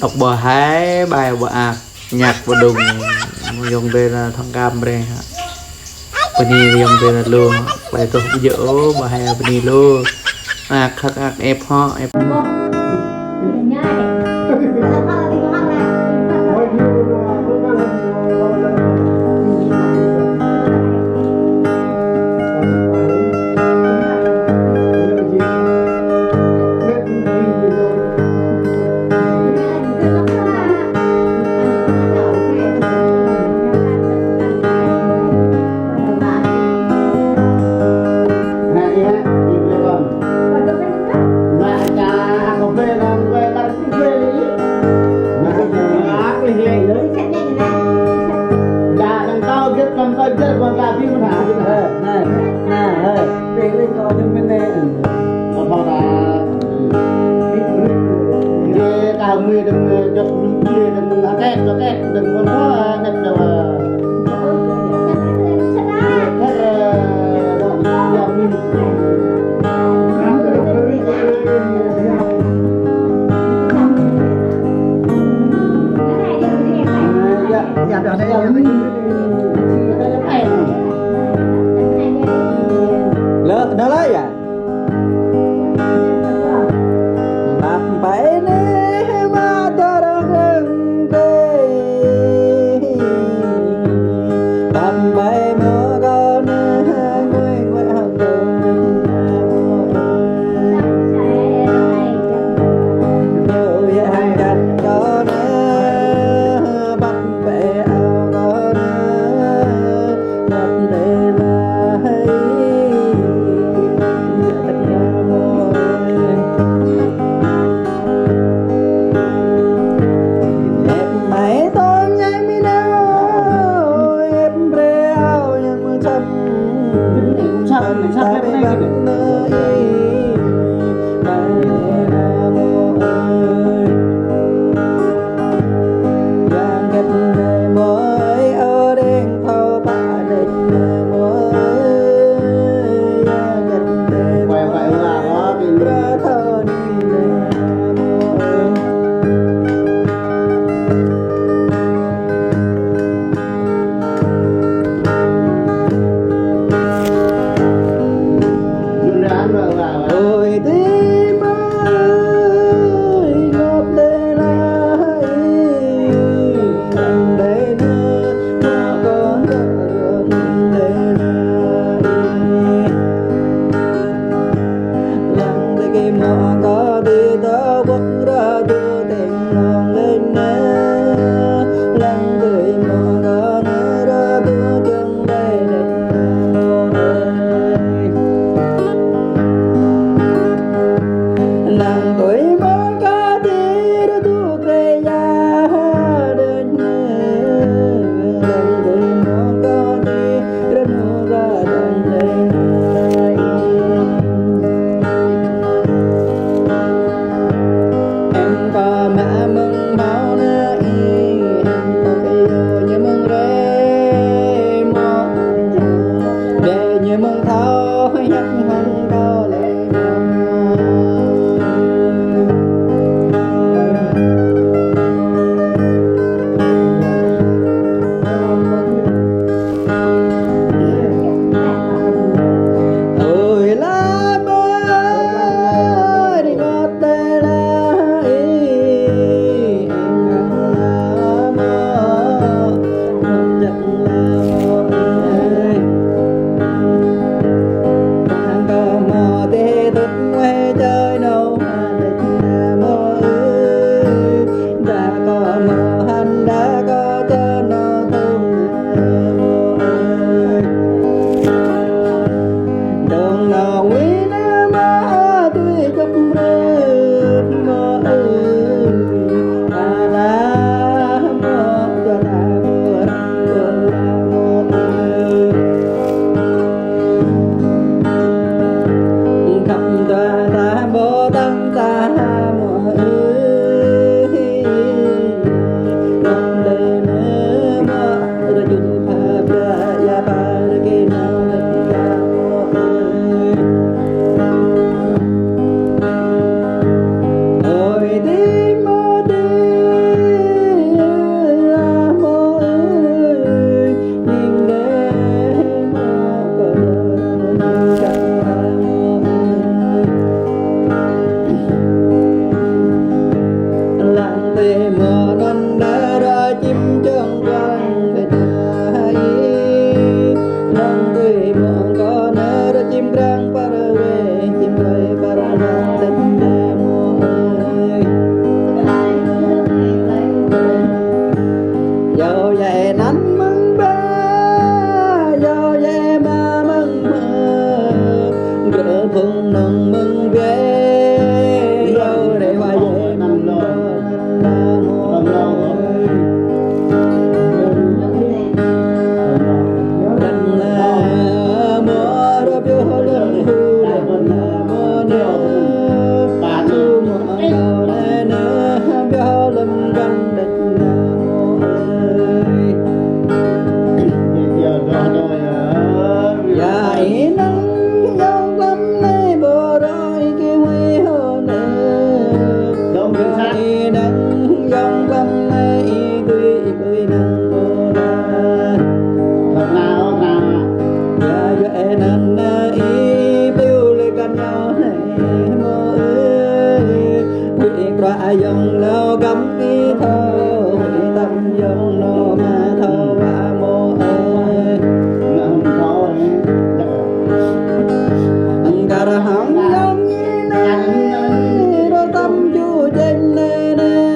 đọc bờ hái bài bờ ạc nhạc bờ đùng dùng tên là thằng cam đây hả bên đi dùng tên là luôn bài tôi không dỡ bờ hai bên đi luôn ạc khắc ạc ép ho ép nó lấy à bạc bảy nè mà ta đang rừng tê tê mưa non đã ra chim chân vang bên ai non tê mưa có nở ra chim răng para về chim bay para non đến đà mùa ơi dầu dày nắng mừng ba dầu dày mà mừng mơ gỡ phung nồng mừng về dầu để qua về mừng mơ dòng nó gấm đi thơ tâm dòng nó mà thơ và mô ơi anh cả ra hóng dòng như này đôi tâm chú trên nê nê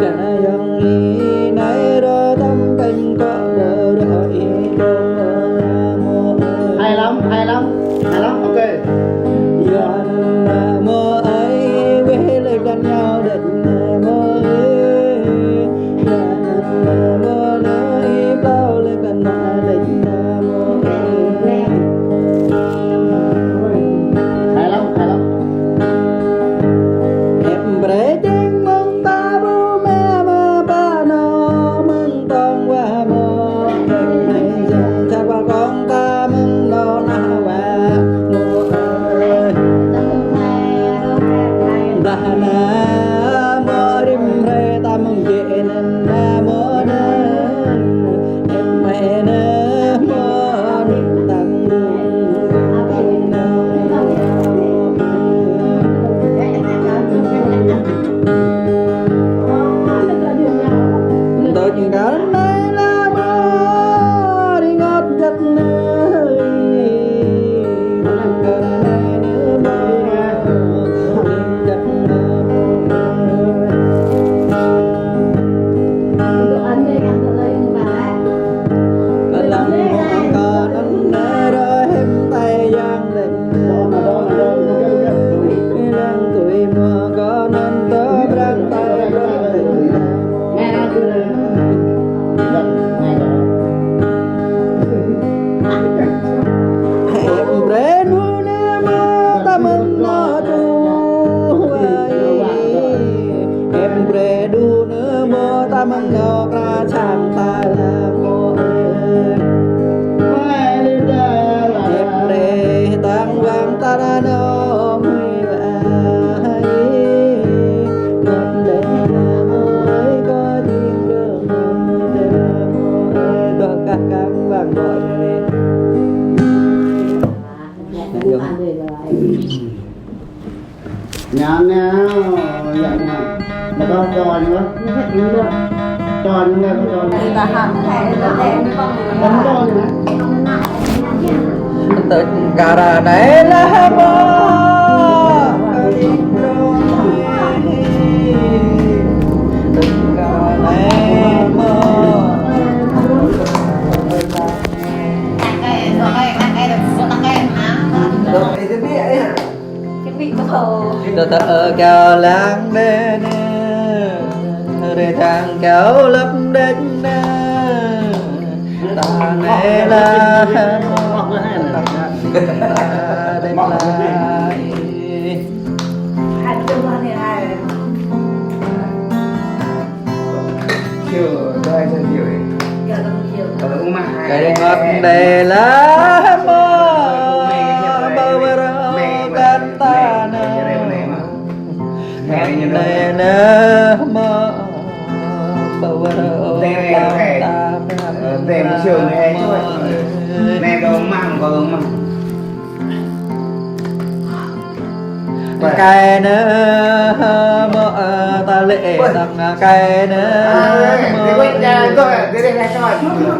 cả dòng như này đôi tâm bên có bờ đợi ra mô ơi hay lắm ok giờ mơ ấy về lên gần nhau định mơ ấy mơ nơi bao lên gần mà định mơ ấy hay lắm em bre tiếng mong ta bố mẹ mà ba nó mừng con qua mơ em này dần cha qua con ta mừng nó na qua mơ ơi ta na mơ đêm re ta mừng về nên na mơ na em mẹ na mơ tăng tôi chỉ cả nay là mơ đi ngót giấc nơi cả nay nữa mơ giấc lòng mong có nắng nở rồi em tay giang định đang tuổi mùa có nên tớ đang tay giang định em bre nu na mơ ta mừng nó tu em bre đu nữa mơ ta mừng nó ra chạm ta là mơ em bre tăng vang ta đã nó mây lại ngọt đến là mơ có tiếng đường mơ có các vang gọi này nhám nhau dặn mà có tròn nữa tròn nghe có tròn là hẳn không tròn nữa tất cả ra này là mơ tất cả này mơ tôi thở cao lãng bên để thang cao lấp đến ta này là ta đây là chưa đây chưa hiểu cái ngọt đây là mơ bơ bơ gan ta này nè mơ bơ bơ gan ta về một chiều này thôi mẹ có măng cái nữa mơ ta lệ tặng cái nữa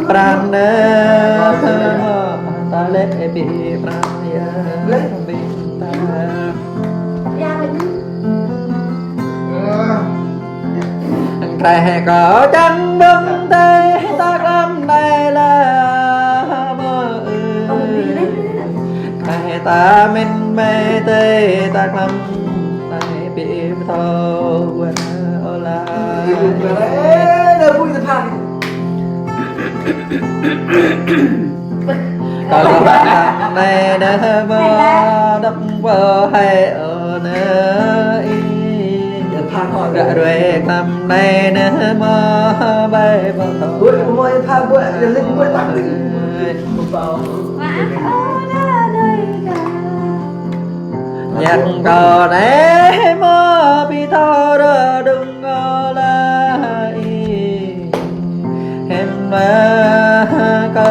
prang nữa ta lệ bị prang ya bị ta trẻ có chẳng đứng đây ta làm này là mơ trẻ ta mình mê tê ta làm này bị thâu quên ô la còn bạn này đã vơ đắp vơ hay ở nơi đã rồi năm nay nữa mơ bay vào thầu bữa môi pha bữa lên bữa tặng nhạc cò đấy mơ bị thao rồi đừng ngờ lại em mà có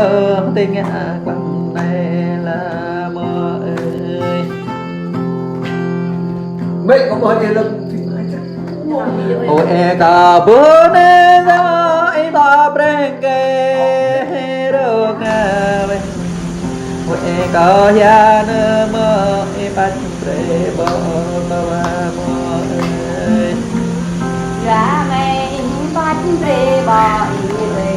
tình nhạc bằng này là mơ ơi mấy có mơ gì lắm ôi cả bữa nay ai ta bring cái được về ôi cả gia nữa mơ ai bắt về bờ bờ mơ ra mày bắt về bờ về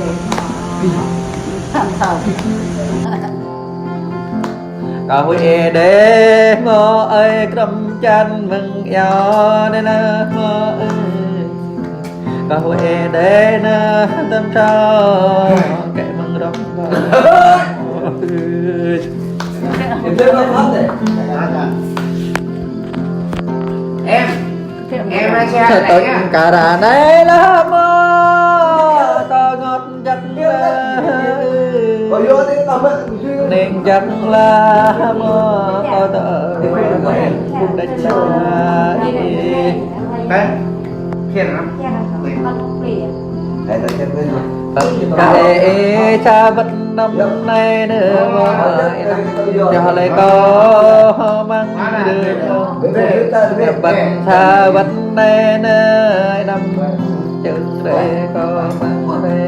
cả huệ để ngô ơi cầm chân mừng gió nên ngô ơi cả huệ để nó tâm trao kẻ mừng rộng em ra xe tất cả đà này là mơ ta ngọt chắc nên chắc là mơ ta tờ cũng đánh là khiển lắm cái cha vật năm nay nữa cho lại có mang được vật cha vật nay nữa năm chừng để có mang về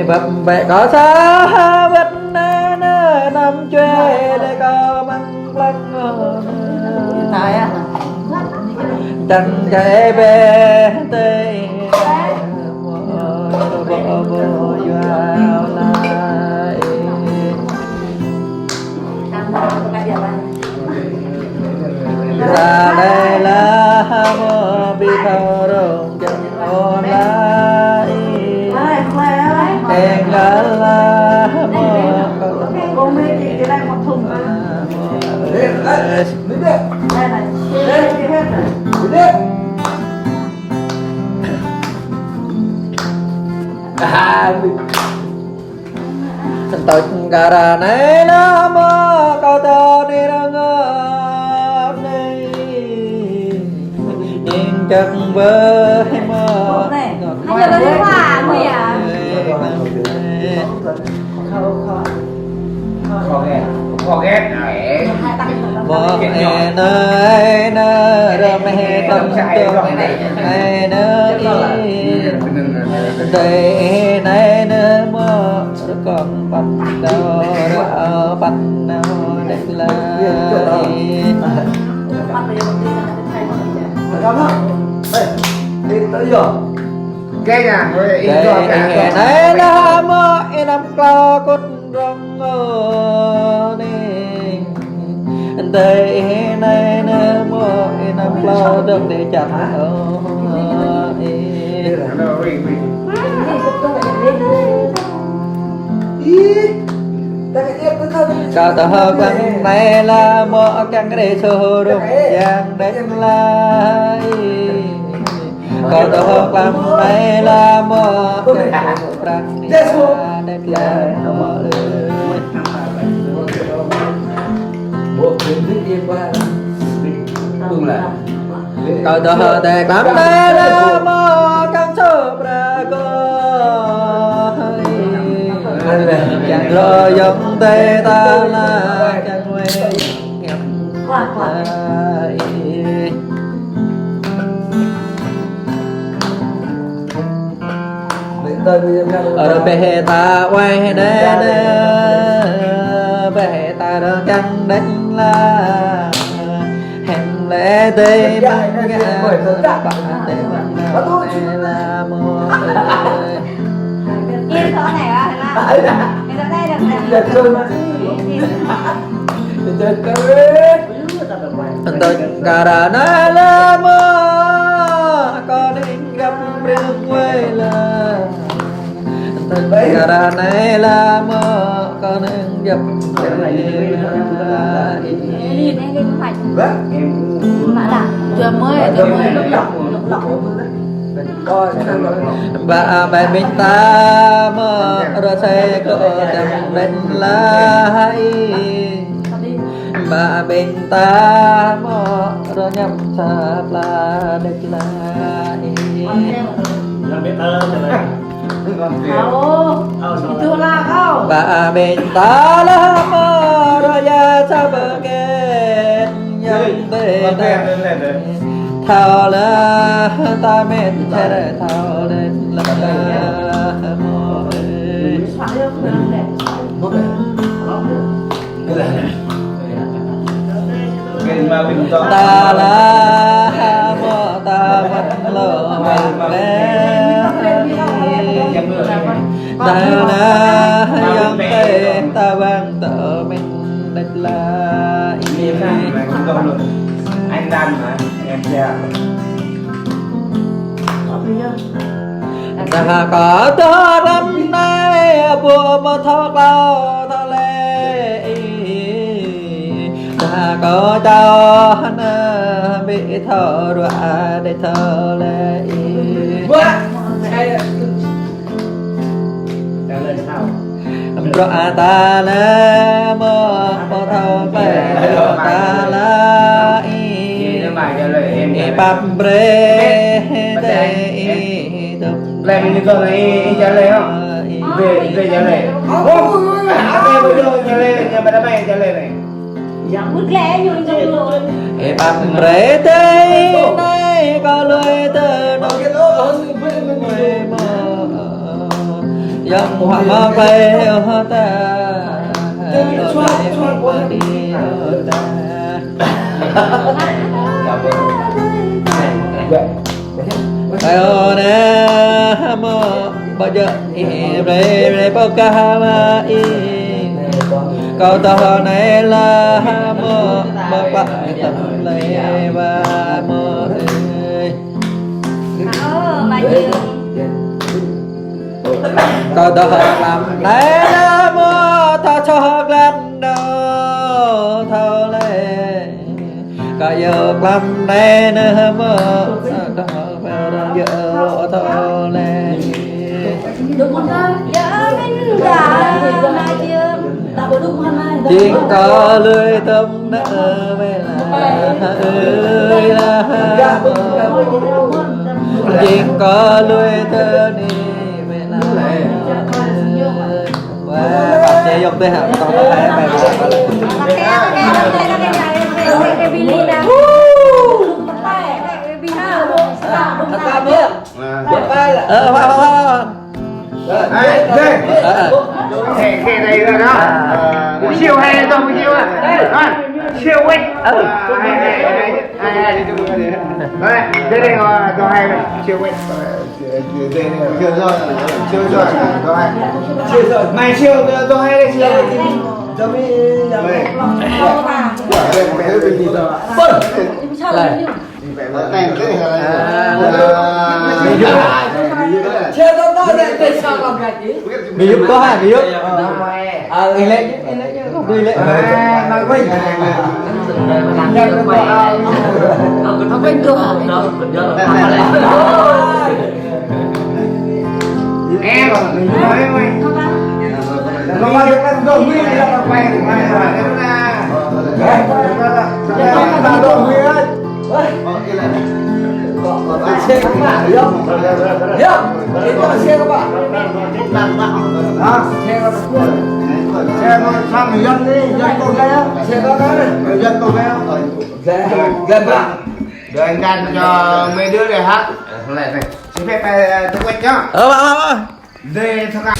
bập bẹ có xa vật nay nữa năm chơi để có mang lăng chẳng chạy về tây vô vô vào lại ra đây là mơ bị thao rồng chẳng ôn lại em là mơ con mê chị cái này một thùng tôi gara này nó mơ câu tao đi ra ngập này nhìn chắc với mơ này hay là cái quả mày à khó ghét này mơ em nơi nơi ra mẹ tâm tương này nơi đây này nơi mơ còn bắt đầu bắt đầu đây là cái nhà đây này là mơ em nằm cao cốt rong đây này nơi mơ em nằm cao được để chặt cả tờ hờ quăng này là mơ căng cái đề sơ rung giang đánh lại cả tờ hờ quăng này là mơ căng răng đi ra đánh lại mơ cả tờ hờ tè quăng này là mơ căng sơ ra cơ chẳng rồi giống tê ta là chẳng quê nhập lại ở đâu bè ta quay đê bè ta đâu chẳng đánh là hẹn lẽ tê băng ngã bạn tê băng ngã là mùa Yên thở này á, Yên thở đây được tất cả đã nói là mơ con định gặp riêng quê là tất cả đã nói là mơ con định gặp riêng là Đi đây không phải mà là chưa mới lúc lọc bà bài mình ta mơ rồi sẽ có đầm đến lại bà bên ta mơ rồi nhắm sạp là đất lại bà bên ta là mơ rồi ra sao bờ kẹt nhắm tê thao là ta mệt thế thao đến là mơ ta là mơ ta vẫn lỡ mình lẽ ta là dòng tê ta vang tờ mình đất là anh đan mà em ra đã có tớ năm nay bùa một thóc lao thọ lệ đã có cho nó bị thở đọa để thở lệ rõ ta là mơ một thóc lệ ta là bắp rê lại mình còn này trả lời không về trả lời em bây giờ trả lời nhà bạn mày trả lời này Bước lẽ như rồi bắp rê tê này có lưỡi tơ nó dòng hoa mơ về ta Ayo na mo baja re bao ca ma i câu tao này là mo ba tâm lấy ba mo bà Dương câu tao làm này là mo tao cho lần đầu thao lệ cả giờ làm này nữa mo vợ thơ lên tiếng có lưỡi tâm nợ về là ơi là tiếng có lưỡi tơ đi về là và bạn nhớ dùng tới hả con có thấy bài cái này là đó siêu hay không siêu à siêu ấy đây đây có hai siêu ấy siêu rồi có hai siêu rồi mày siêu có hai đây siêu cho mi này chưa có để sao làm cái gì bị giúp có hai bị giúp anh lấy không đi lấy mà quên nó quên chưa em nói mày nó mà được ăn đồ nguyên là nó quay được ngay rồi em là đồ nguyên xe các bạn hiểu không? Hiểu? Cái xe các bạn. xe các bạn xe mà sang người dân đi dân con gái xe đó đấy dân con gái Dân bạn. rồi anh đàn cho mấy đứa này hát lại này xin phép tôi quay nhá ba đây thằng